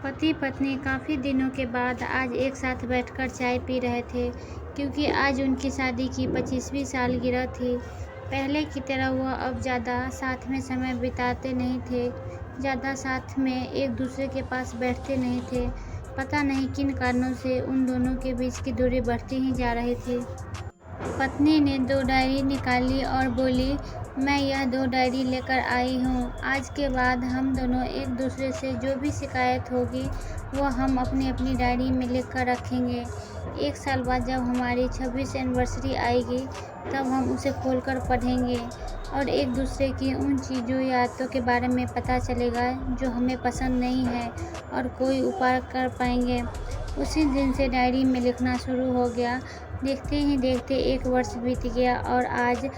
पति पत्नी काफ़ी दिनों के बाद आज एक साथ बैठकर चाय पी रहे थे, क्योंकि आज उनकी शादी की 25वीं सालगिरह थी। पहले की तरह वह अब ज़्यादा साथ में समय बिताते नहीं थे, ज़्यादा साथ में एक दूसरे के पास बैठते नहीं थे। पता नहीं किन कारणों से उन दोनों के बीच की दूरी बढ़ती ही जा रही थी। पत्नी ने 2 डायरी निकाली और बोली, मैं यह 2 डायरी लेकर आई हूँ। आज के बाद हम दोनों एक दूसरे से जो भी शिकायत होगी वह हम अपनी अपनी डायरी में लिख कर रखेंगे। 1 साल बाद जब हमारी 26वीं एनिवर्सरी आएगी तब हम उसे खोलकर पढ़ेंगे और एक दूसरे की उन चीज़ों या आदतों के बारे में पता चलेगा जो हमें पसंद नहीं है और कोई उपाय कर पाएंगे। उसी दिन से डायरी में लिखना शुरू हो गया। देखते ही देखते 1 वर्ष बीत गया और आज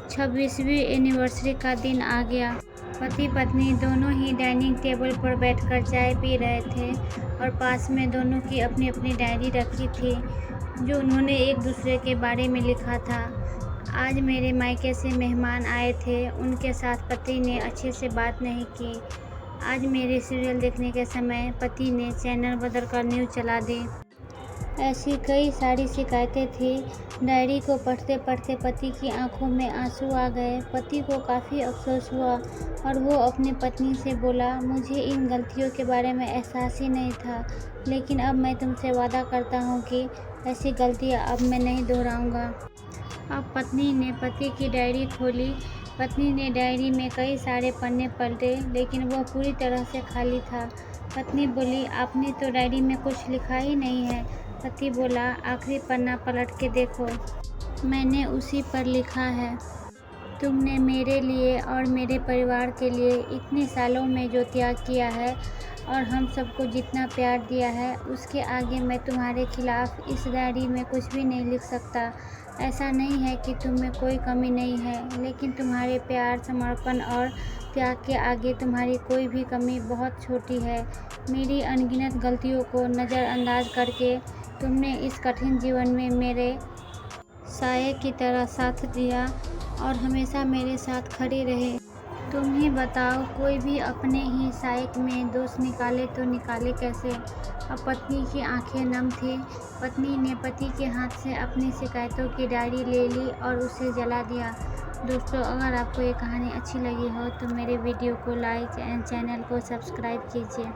26वीं एनिवर्सरी का दिन आ गया। पति पत्नी दोनों ही डाइनिंग टेबल पर बैठकर चाय पी रहे थे और पास में दोनों की अपनी अपनी डायरी रखी थी जो उन्होंने एक दूसरे के बारे में लिखा था। आज मेरे मायके से मेहमान आए थे, उनके साथ पति ने अच्छे से बात नहीं की। आज मेरे सीरियल देखने के समय पति ने चैनल बदलकर न्यूज़ चला दी। ऐसी कई सारी शिकायतें थी। डायरी को पढ़ते पढ़ते पति की आंखों में आंसू आ गए। पति को काफ़ी अफसोस हुआ और वो अपनी पत्नी से बोला, मुझे इन गलतियों के बारे में एहसास ही नहीं था, लेकिन अब मैं तुमसे वादा करता हूँ कि ऐसी गलतियाँ अब मैं नहीं दोहराऊँगा। अब पत्नी ने पति की डायरी खोली। पत्नी ने डायरी में कई सारे पन्ने पलटे, लेकिन वह पूरी तरह से खाली था। पत्नी बोली, आपने तो डायरी में कुछ लिखा ही नहीं है। पति बोला, आखिरी पन्ना पलट के देखो, मैंने उसी पर लिखा है, तुमने मेरे लिए और मेरे परिवार के लिए इतने सालों में जो त्याग किया है और हम सबको जितना प्यार दिया है, उसके आगे मैं तुम्हारे खिलाफ इस डायरी में कुछ भी नहीं लिख सकता। ऐसा नहीं है कि तुम में कोई कमी नहीं है, लेकिन तुम्हारे प्यार, समर्पण और त्याग के आगे तुम्हारी कोई भी कमी बहुत छोटी है। मेरी अनगिनत गलतियों को नज़रअंदाज करके तुमने इस कठिन जीवन में मेरे साये की तरह साथ दिया और हमेशा मेरे साथ खड़े रहे। तुम ही बताओ, कोई भी अपने ही साये में दोष निकाले तो निकाले कैसे। अब पत्नी की आंखें नम थी। पत्नी ने पति के हाथ से अपनी शिकायतों की डायरी ले ली और उसे जला दिया। दोस्तों, अगर आपको ये कहानी अच्छी लगी हो तो मेरे वीडियो को लाइक एंड चैनल को सब्सक्राइब कीजिए।